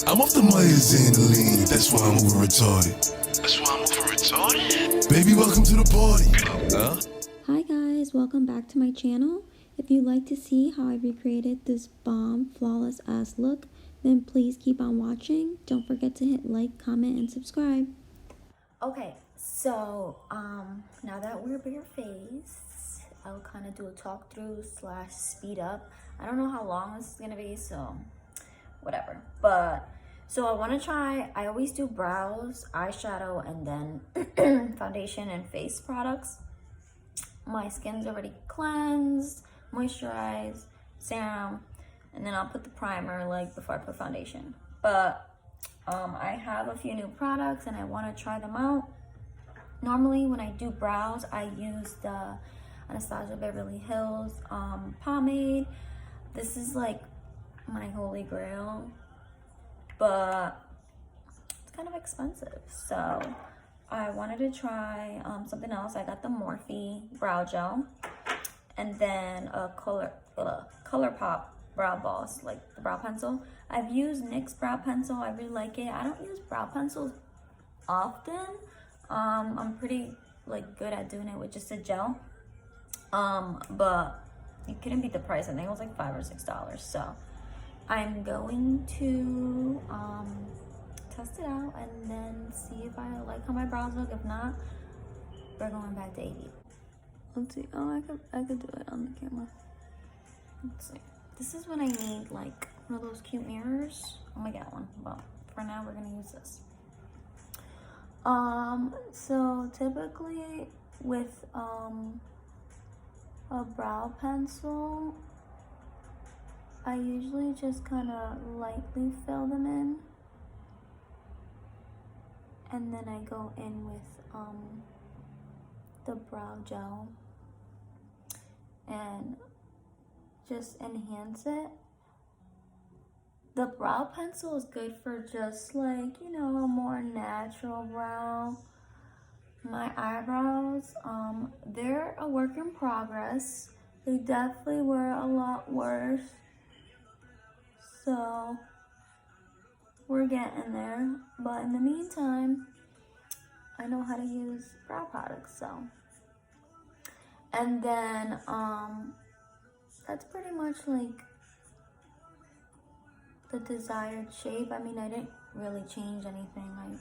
I'm off the Myers and the lean, that's why I'm over retarded. Baby, welcome to the party. Hi guys, welcome back to my channel. If you'd like to see how I recreated this bomb flawless ass look, then please keep on watching. Don't forget to hit like, comment, and subscribe. Okay, so now that we're bare-faced, I'll kind of do a talk through / speed up. I don't know how long this is gonna be, so whatever. But so I want to try, I always do brows, eyeshadow, and then foundation and face products. My skin's already cleansed, moisturized, serum, and then I'll put the primer like before I put foundation. But I have a few new products and I want to try them out. Normally when I do brows, I use the Anastasia Beverly Hills pomade. This is like my holy grail, but it's kind of expensive. So I wanted to try something else. I got the Morphe brow gel and then a ColourPop brow boss, like the brow pencil. I've used NYX brow pencil. I really like it. I don't use brow pencils often. I'm pretty like good at doing it with just a gel. But you couldn't beat the price. I think it was like $5 or $6. So I'm going to test it out and then see if I like how my brows look. If not, we're going back to 80. Let's see. Oh, I could do it on the camera. Let's see. This is when I need like one of those cute mirrors. I'm gonna get one, but for now we're gonna use this. So typically with a brow pencil, I usually just kind of lightly fill them in, and then I go in with the brow gel and just enhance it. The brow pencil is good for just like, you know, a more natural brow. My eyebrows, they're a work in progress. They definitely were a lot worse. So we're getting there. But in the meantime, I know how to use brow products, so. And then, that's pretty much like the desired shape. I mean, I didn't really change anything. I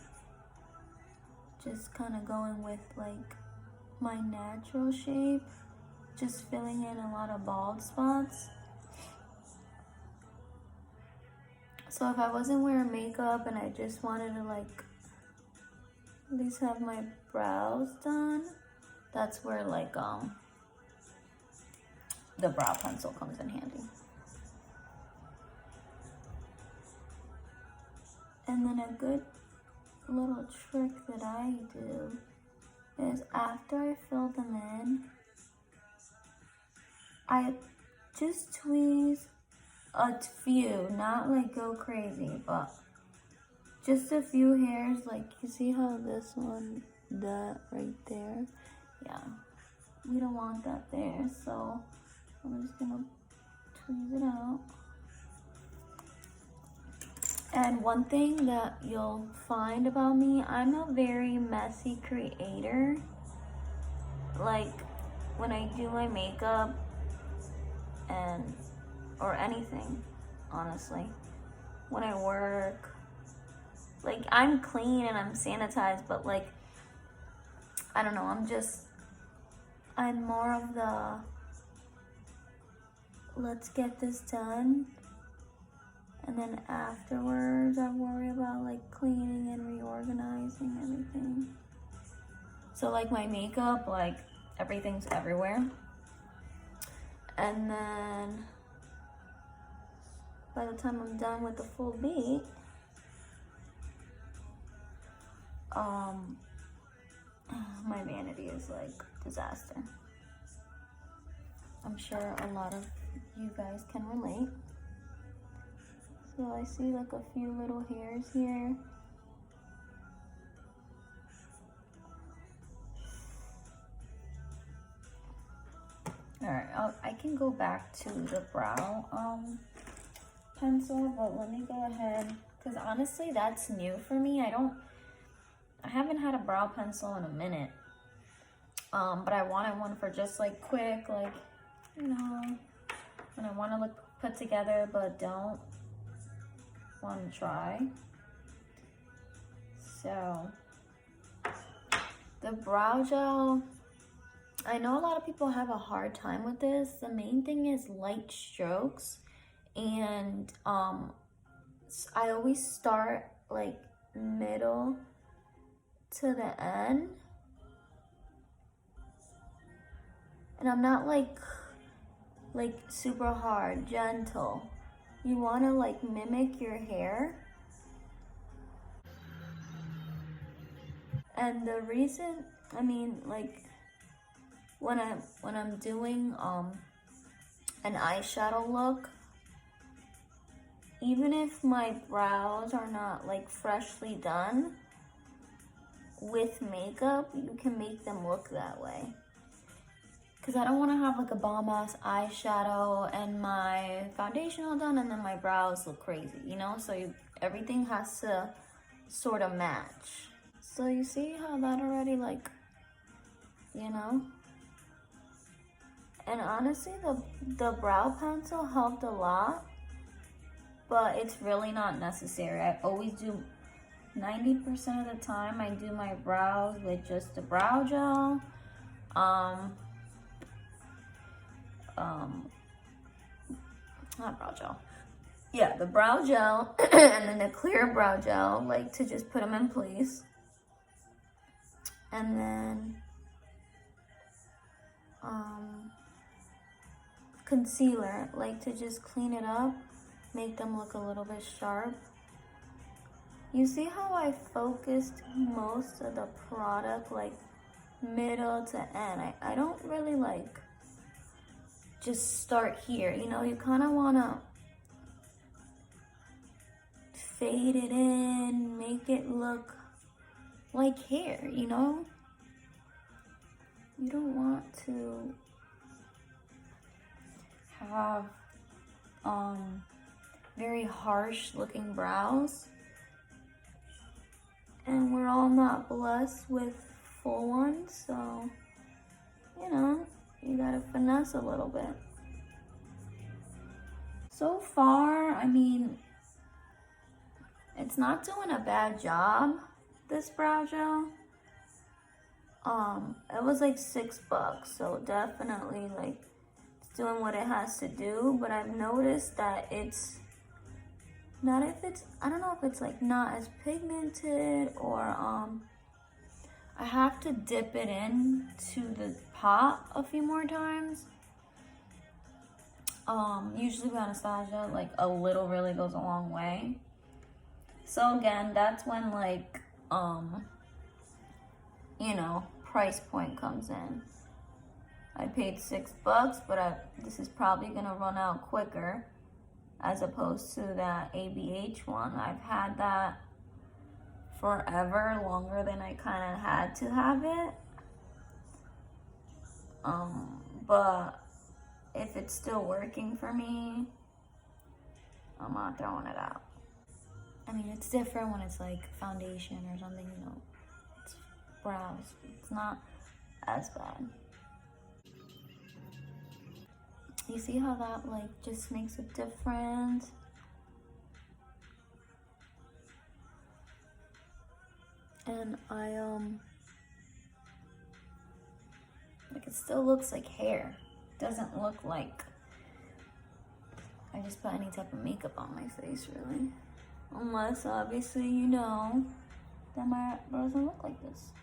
just kind of going with like my natural shape, just filling in a lot of bald spots. So if I wasn't wearing makeup and I just wanted to like at least have my brows done, that's where like the brow pencil comes in handy. And then a good little trick that I do is after I fill them in, I just tweeze a few, not like go crazy, but just a few hairs. Like you see how this one, that right there, yeah, we don't want that there, so I'm just gonna tweeze it out. And one thing that you'll find about me, I'm a very messy creator. Like when I do my makeup or anything, honestly, when I work, like I'm clean and I'm sanitized, but like, I don't know, I'm more of the, let's get this done. And then afterwards, I worry about like cleaning and reorganizing everything. So like my makeup, like everything's everywhere. And then by the time I'm done with the full beat, my vanity is like disaster. I'm sure a lot of you guys can relate. So I see like a few little hairs here. All right, I can go back to the brow pencil, but let me go ahead, because honestly that's new for me. I haven't had a brow pencil in a minute, but I wanted one for just like quick, like, you know, when I want to look put together but don't want to try. So the brow gel, I know a lot of people have a hard time with this. The main thing is light strokes, and I always start like middle to the end, and I'm not like super hard, gentle. You want to like mimic your hair. And the reason, I mean, like when I'm doing an eyeshadow look, even if my brows are not like freshly done, with makeup you can make them look that way. Because I don't want to have like a bomb ass eyeshadow and my foundation all done and then my brows look crazy, you know? So everything has to sort of match. So you see how that already, like, you know? And honestly, the brow pencil helped a lot, but it's really not necessary. I always do, 90% of the time, I do my brows with just the brow gel. Not brow gel. Yeah, the brow gel and then the clear brow gel, like to just put them in place. And then concealer, like to just clean it up, make them look a little bit sharp. You see how I focused most of the product like middle to end. I don't really like just start here, you know? You kind of want to fade it in, make it look like hair, you know? You don't want to have very harsh looking brows, and we're all not blessed with full ones, so you know, you gotta finesse a little bit. So far, I mean, it's not doing a bad job, this brow gel. It was like $6, so definitely like it's doing what it has to do, but I've noticed that it's not, I don't know if it's like not as pigmented, or I have to dip it in to the pot a few more times. Usually with Anastasia, like a little really goes a long way. So again, that's when like, you know, price point comes in. I paid $6, but this is probably gonna run out quicker as opposed to that ABH one. I've had that forever, longer than I kind of had to have it. But if it's still working for me, I'm not throwing it out. I mean, it's different when it's like foundation or something, you know, it's brows. It's not as bad. You see how that like just makes a difference? And like it still looks like hair. It doesn't look like I just put any type of makeup on my face, really. Unless obviously you know that my brows don't look like this.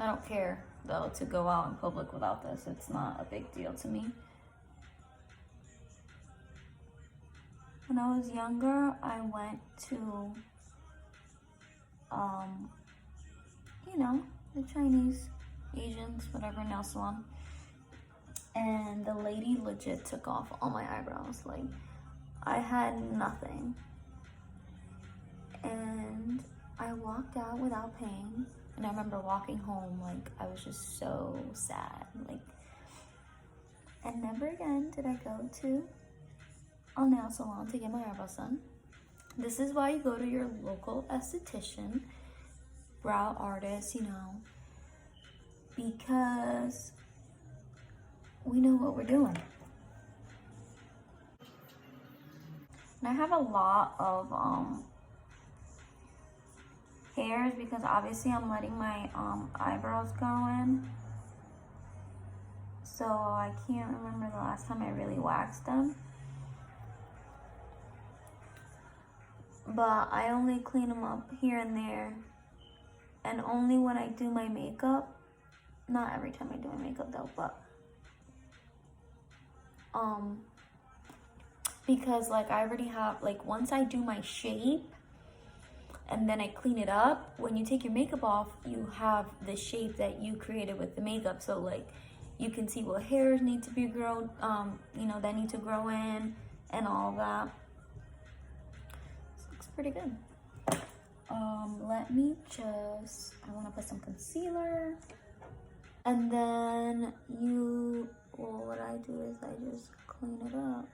I don't care though to go out in public without this. It's not a big deal to me. When I was younger, I went to, you know, the Chinese, Asians, whatever, nail salon. And the lady legit took off all my eyebrows. Like, I had nothing. And I walked out without paying. And I remember walking home, like, I was just so sad. Like, and never again did I go to a nail salon to get my eyebrows done. This is why you go to your local esthetician, brow artist, you know, because we know what we're doing. And I have a lot of hairs because obviously I'm letting my eyebrows go in. So I can't remember the last time I really waxed them. But I only clean them up here and there. And only when I do my makeup. Not every time I do my makeup though, but because like I already have, like once I do my shape and then I clean it up, when you take your makeup off, you have the shape that you created with the makeup. So like you can see what hairs need to be grown, you know, that need to grow in and all of that. This looks pretty good. Let me just, I want to put some concealer. And then what I do is I just clean it up.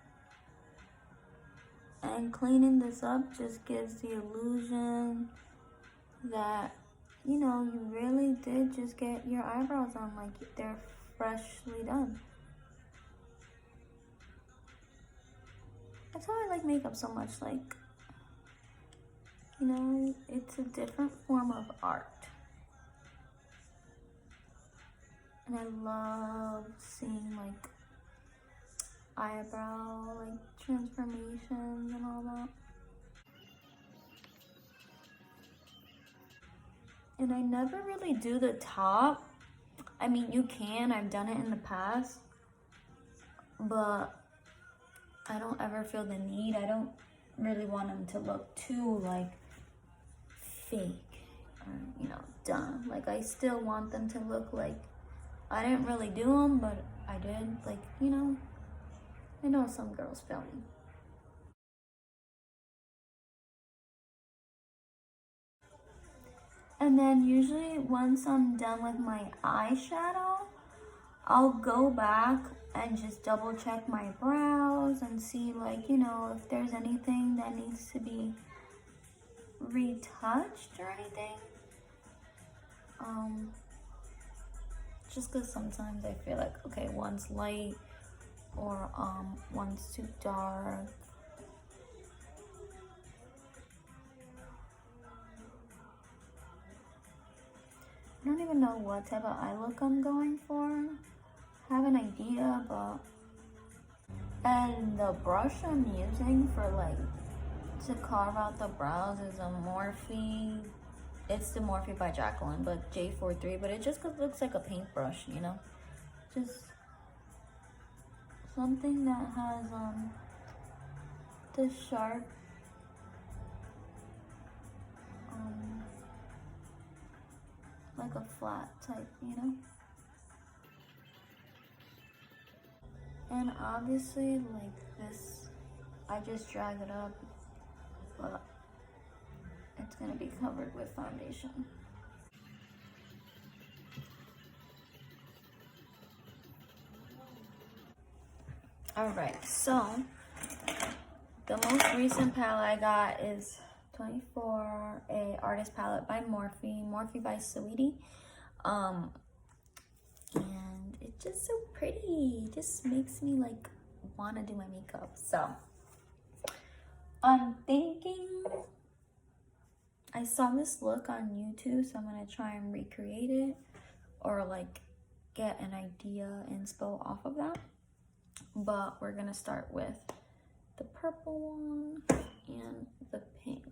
And cleaning this up just gives the illusion that, you know, you really did just get your eyebrows on, like they're freshly done. That's how I like makeup so much. Like, you know, it's a different form of art. And I love seeing like eyebrow like transformations and all that. And I never really do the top. I mean, you can, I've done it in the past, but I don't ever feel the need. I don't really want them to look too like fake or, you know, done. Like I still want them to look like I didn't really do them, but I did. Like, you know, I know some girls feel me. And then usually once I'm done with my eyeshadow, I'll go back and just double check my brows and see, like, you know, if there's anything that needs to be retouched or anything. Just because sometimes I feel like, okay, one's light or one's too dark. I don't even know what type of eye look I'm going for. I have an idea, but... And the brush I'm using for like to carve out the brows is a Morphe. It's the Morphe by Jacqueline, but J43. But it just looks like a paintbrush, you know? Just something that has the sharp like a flat type, you know? And obviously, like this, I just drag it up, but it's gonna be covered with foundation. Alright, so the most recent palette I got is 24, a artist palette by Morphe by Saweetie. And it's just so pretty. It just makes me like want to do my makeup. So I'm thinking, I saw this look on YouTube, so I'm gonna try and recreate it or like get an idea inspo off of that. But we're gonna start with the purple one and the pink.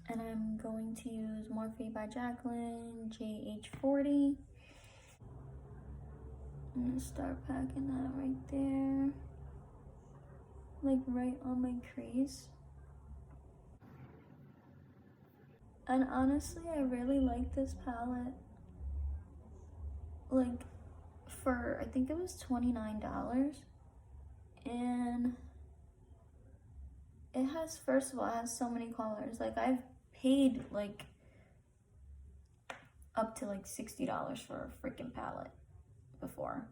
And I'm going to use Morphe by Jacqueline JH40. I'm gonna start packing that right there, like right on my crease. And honestly, I really like this palette. Like for, I think it was $29. And it has, first of all, it has so many colors. Like I've paid like up to like $60 for a freaking palette before.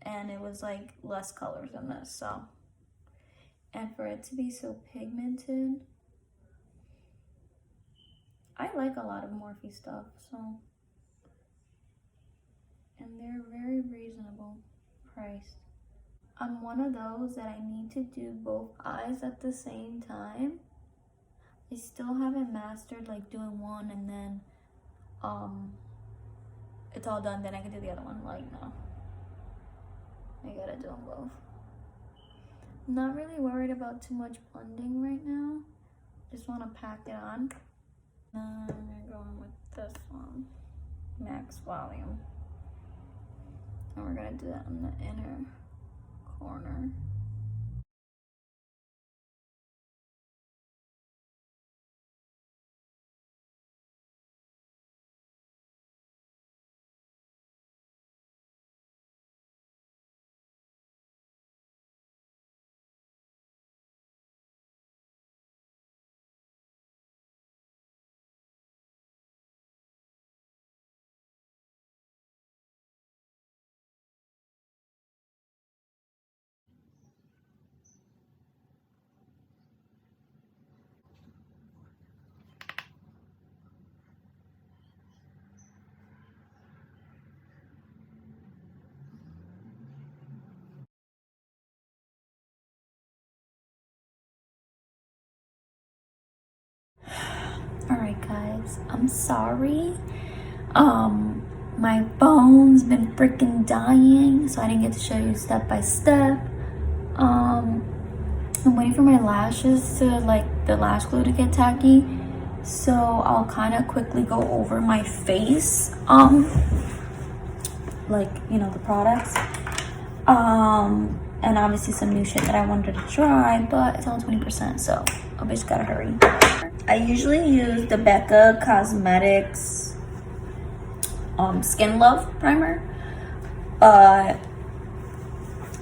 And it was like less colors than this, so. and for it to be so pigmented. I like a lot of Morphe stuff, so, and they're very reasonable priced. I'm one of those that I need to do both eyes at the same time. I still haven't mastered like doing one and then it's all done, then I can do the other one. Like, no, I gotta do them both. I'm not really worried about too much blending right now. Just want to pack it on. I'm gonna go in with this one, Max Volume, and we're gonna do that in the inner corner. Alright guys, I'm sorry. My phone's been freaking dying, so I didn't get to show you step by step. I'm waiting for my lashes to, like, the lash glue to get tacky. So I'll kind of quickly go over my face, like, you know, the products. And obviously some new shit that I wanted to try, but it's only 20%, so I just gotta hurry. I usually use the Becca Cosmetics Skin Love primer, but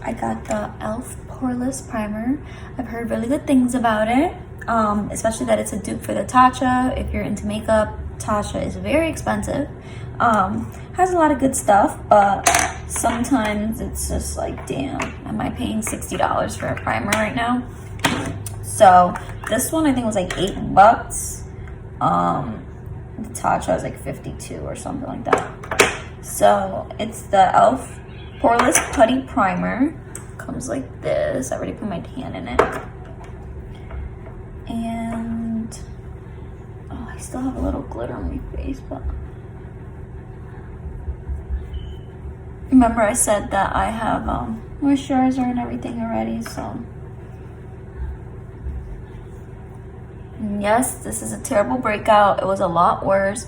I got the e.l.f. Poreless primer. I've heard really good things about it, especially that it's a dupe for the Tatcha. If you're into makeup, Tatcha is very expensive. Has a lot of good stuff, but sometimes it's just like, damn, am I paying $60 for a primer right now? So this one I think was like $8. The Tatcha was like 52 or something like that. So it's the e.l.f. Poreless Putty Primer. Comes like this. I already put my hand in it. And oh, I still have a little glitter on my face, but remember I said that I have moisturizer and everything already, so. And yes, this is a terrible breakout. It was a lot worse.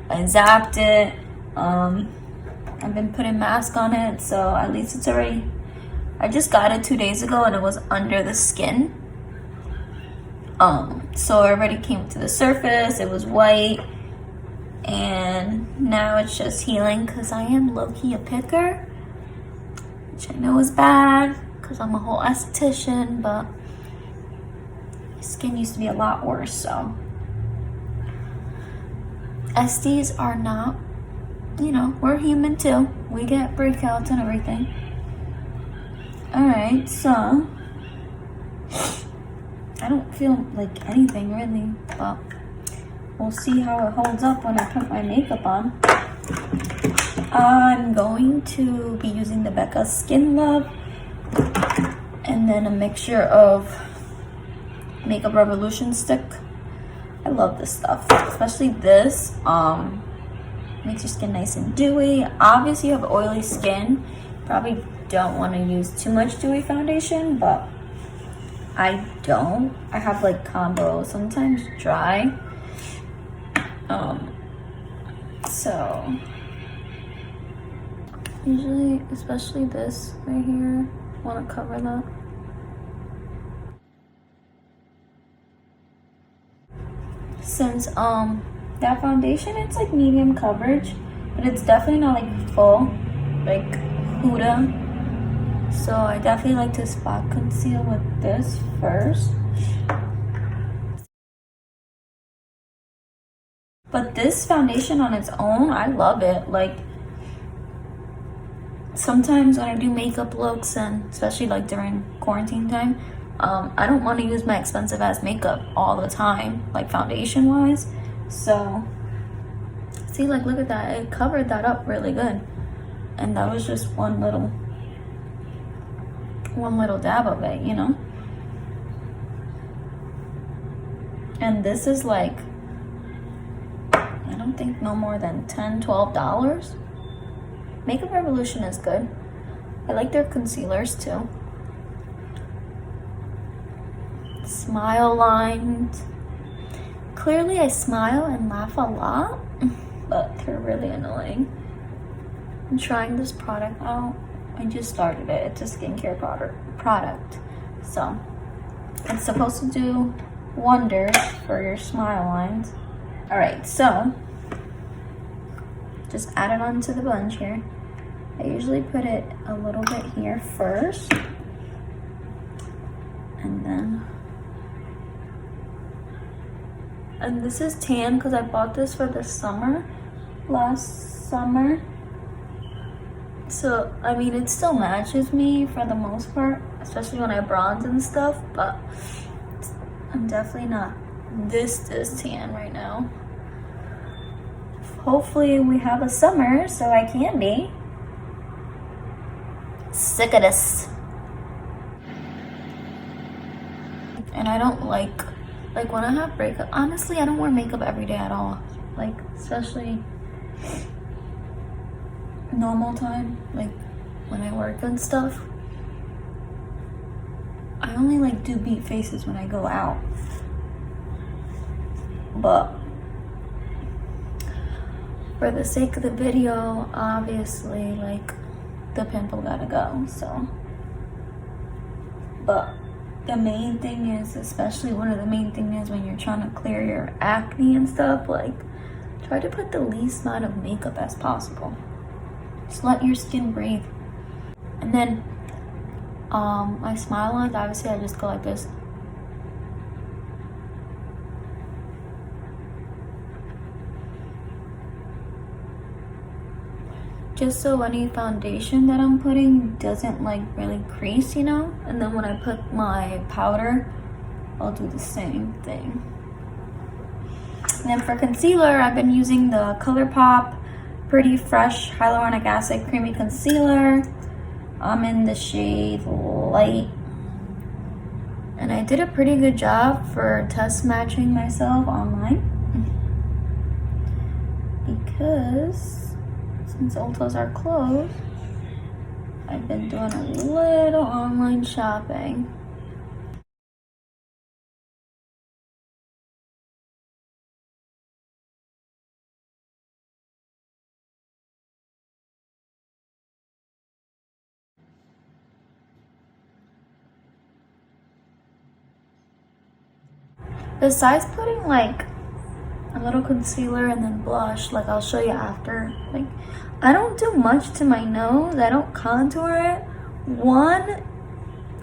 I zapped it. I've been putting mask on it, so at least it's already. I just got it 2 days ago and it was under the skin. So it already came to the surface. It was white. And now it's just healing because I am low-key a picker, which I know is bad because I'm a whole esthetician, but my skin used to be a lot worse, so. Esties are not, you know, we're human too. We get breakouts and everything. Alright, so I don't feel like anything really, but we'll see how it holds up when I put my makeup on. I'm going to be using the Becca Skin Love and then a mixture of Makeup Revolution stick. I love this stuff, especially this. Makes your skin nice and dewy. Obviously you have oily skin, probably don't want to use too much dewy foundation, but I don't. I have like combo, sometimes dry. So usually, especially this right here, want to cover that. Since that foundation, it's like medium coverage, but it's definitely not like full, like Huda. So I definitely like to spot conceal with this first. But this foundation on its own, I love it. Like, sometimes when I do makeup looks, and especially like during quarantine time, I don't want to use my expensive ass makeup all the time, like foundation wise. So see, like, look at that, it covered that up really good, and that was just one little dab of it, you know. And this is like, I don't think no more than $10-12. Makeup Revolution is good. I like their concealers too. Smile lines. Clearly I smile and laugh a lot, but they're really annoying. I'm trying this product out. I just started it. It's a skincare product. So it's supposed to do wonders for your smile lines. All right, so just add it onto the bunch here. I usually put it a little bit here first, and this is tan because I bought this for the summer, last summer. So I mean, it still matches me for the most part, especially when I bronze and stuff, but I'm definitely not this tan right now. Hopefully we have a summer so I can be. Sick of this. And I don't like when I have breakup, honestly, I don't wear makeup every day at all. Like, especially normal time, like when I work and stuff. I only like do beat faces when I go out. But for the sake of the video, obviously, like, the pimple gotta go, so. But the main thing is, especially one of the main things is when you're trying to clear your acne and stuff, like, try to put the least amount of makeup as possible. Just let your skin breathe. And then my smile lines, obviously I just go like this. Just so any foundation that I'm putting doesn't like really crease, you know? And then when I put my powder, I'll do the same thing. And then for concealer, I've been using the ColourPop Pretty Fresh Hyaluronic Acid Creamy Concealer. I'm in the shade Light. And I did a pretty good job for test matching myself online. Because since Ultas are closed, I've been doing a little online shopping. Besides putting like a little concealer and then blush, like I'll show you after, like I don't do much to my nose. I don't contour it. One,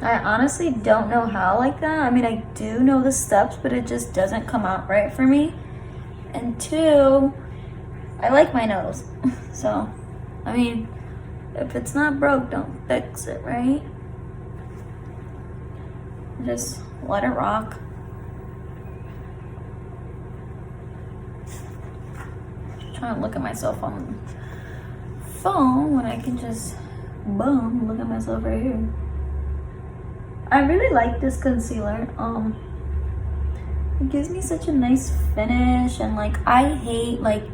I honestly don't know how like that. I mean, I do know the steps, but it just doesn't come out right for me. And two, I like my nose. So, I mean, if it's not broke, don't fix it, right? Just let it rock. Trying to look at myself on the phone when I can just boom, look at myself right here. I really like this concealer. It gives me such a nice finish, and like I hate, like,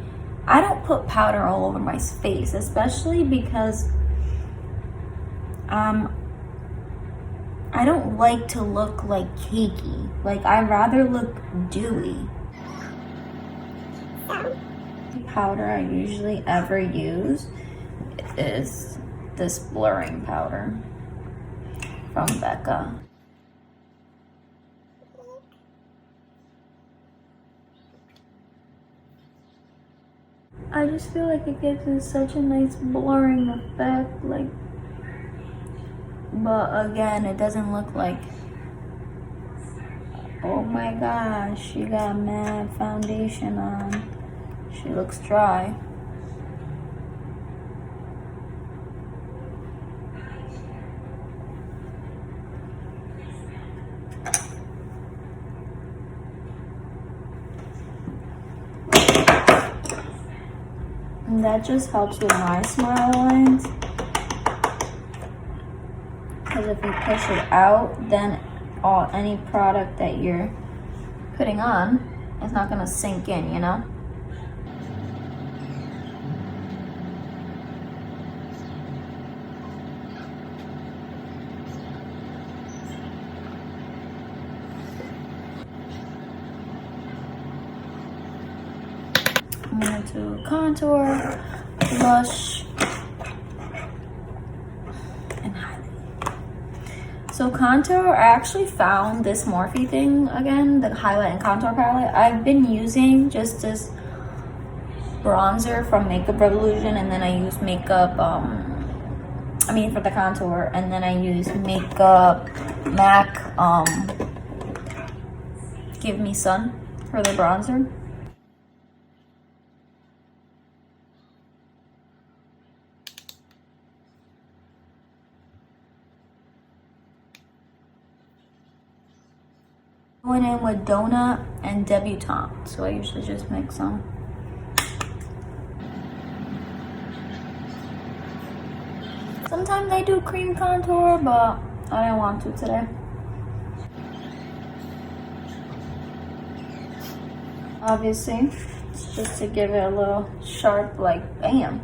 I don't put powder all over my face, especially because I don't like to look like cakey. Like, I rather look dewy. Powder I usually ever use is this blurring powder from Becca. I just feel like it gives it such a nice blurring effect, like, but again, it doesn't look like, oh my gosh, she got mad foundation on. She looks dry. And that just helps with my smile lines. Because if you push it out, then any product that you're putting on is not gonna sink in, you know? I'm gonna do contour, blush, and highlight. So contour, I actually found this Morphe thing again, the highlight and contour palette. I've been using just this bronzer from Makeup Revolution, and then I use makeup, for the contour, and then I use Makeup MAC, Give Me Sun for the bronzer. Going in with Donut and Debutante, so I usually just mix them. Sometimes I do cream contour, but I didn't want to today. Obviously, it's just to give it a little sharp, like, bam.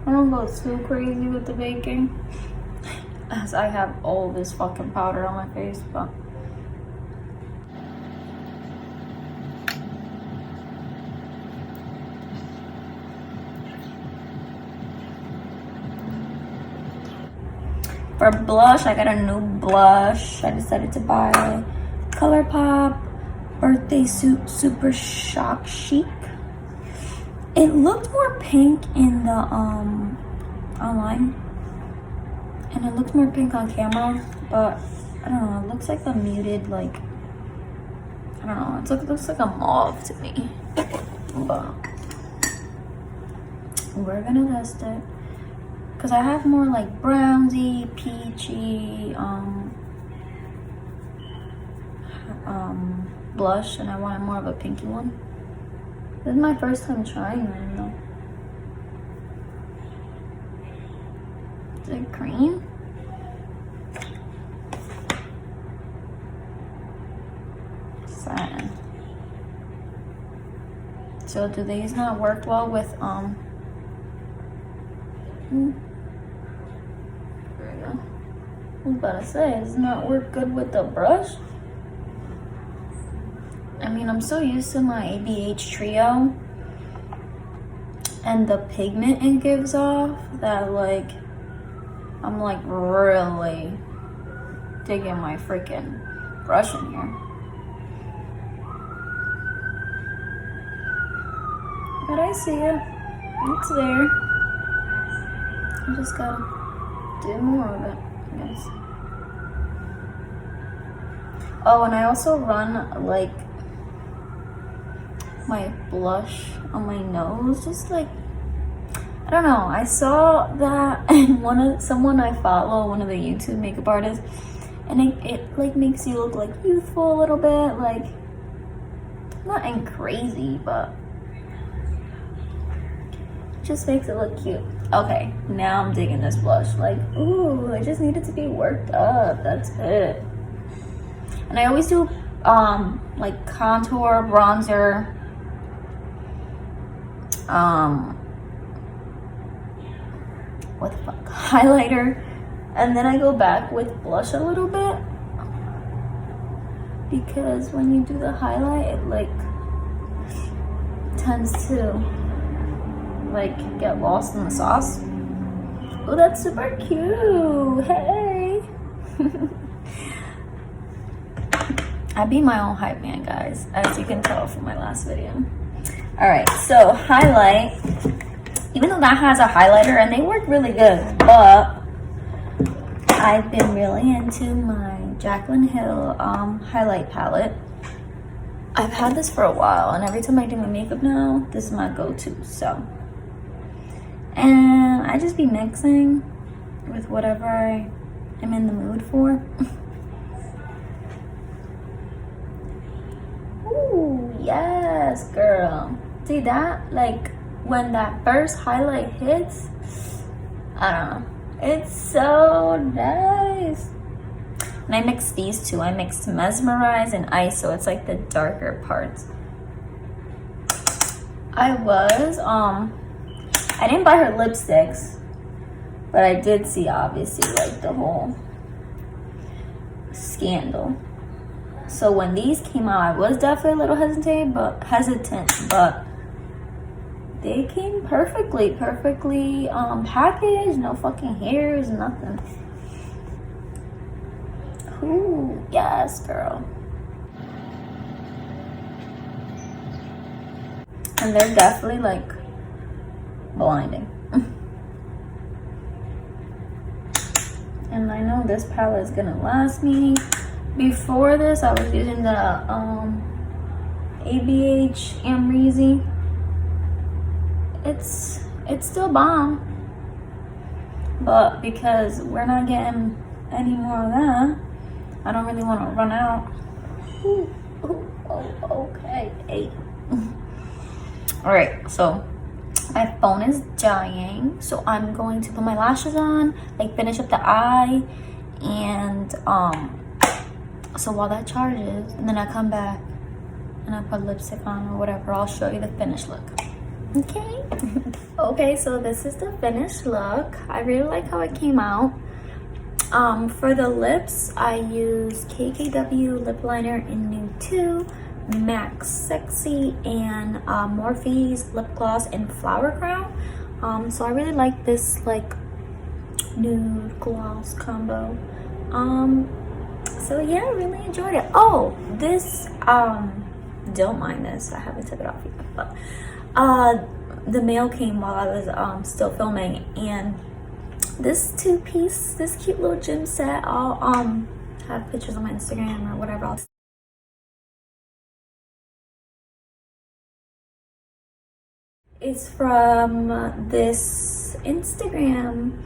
I don't go too crazy with the baking, as I have all this fucking powder on my face, but for blush, I got a new blush. I decided to buy ColourPop Birthday Suit Super Shock Chic. It looked more pink in the online, and it looks more pink on camera, but I don't know, it looks like a muted, like, I don't know, it looks like a mauve to me, but we're gonna test it, because I have more like brownsy, peachy, blush, and I wanted more of a pinky one. This is my first time trying them though. Is it green? Satin. So do these not work well with there we go. I was about to say, does it not work good with the brush? I mean, I'm so used to my ABH Trio and the pigment it gives off that, like, I'm like really digging my freaking brush in here. But I see it. It's there. I just gotta do more of it, I guess. Oh, and I also run like my blush on my nose, just like, I don't know, I saw that in someone I follow, one of the YouTube makeup artists, and it like makes you look like youthful a little bit, like not crazy, but it just makes it look cute. Okay, now I'm digging this blush, like, ooh, I just need it to be worked up, that's it. And I always do like contour, bronzer, what the fuck, highlighter, and then I go back with blush a little bit, because when you do the highlight, it like tends to like get lost in the sauce. Oh, that's super cute. Hey. I be my own hype man, guys, as you can tell from my last video. All right, so highlight, even though that has a highlighter and they work really good, but I've been really into my Jaclyn Hill highlight palette. I've had this for a while, and every time I do my makeup now, this is my go-to, so. And I just be mixing with whatever I am in the mood for. Ooh. Yes, girl. See that? Like, when that first highlight hits, I don't know. It's so nice. And I mixed these two. I mixed Mesmerize and Ice, so it's like the darker parts. I didn't buy her lipsticks, but I did see, obviously, like the whole scandal. So when these came out, I was definitely a little hesitant, but they came perfectly packaged, no fucking hairs, nothing. Ooh, yes, girl. And they're definitely like blinding. And I know this palette is gonna last me. Before this, I was using the ABH Amrezy. It's still bomb, but because we're not getting any more of that, I don't really want to run out. Ooh, okay. Hey. All right, so my phone is dying, so I'm going to put my lashes on, like finish up the eye, and so while that charges, and then I come back and I put lipstick on or whatever, I'll show you the finished look. Okay. Okay, so this is the finished look. I really like how it came out. For the lips, I used KKW lip liner in Nude 2, MAC Sexy, and Morphe's lip gloss in Flower Crown. So I really like this like nude gloss combo. So yeah, I really enjoyed it. Oh, this don't mind this, I haven't took it off yet, but the mail came while I was still filming, and this two-piece, this cute little gym set, I'll have pictures on my Instagram or whatever. It's from this Instagram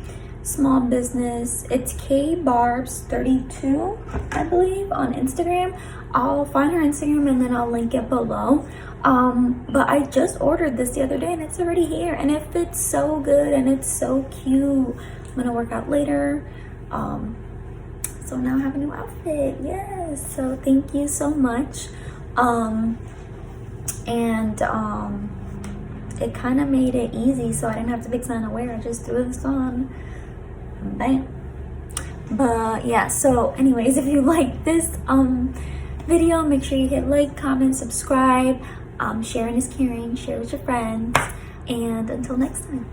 small business. It's KBarbs32, I believe, on Instagram. I'll find her Instagram and then I'll link it below. But I just ordered this the other day and it's already here, and it fits so good and it's so cute. I'm gonna work out later. So now I have a new outfit. Yes, so thank you so much. It kind of made it easy, so I didn't have to pick something to wear. I just threw this on, bam. But yeah, so anyways, if you like this video, make sure you hit like, comment, subscribe. Sharing is caring. Share with your friends, and until next time.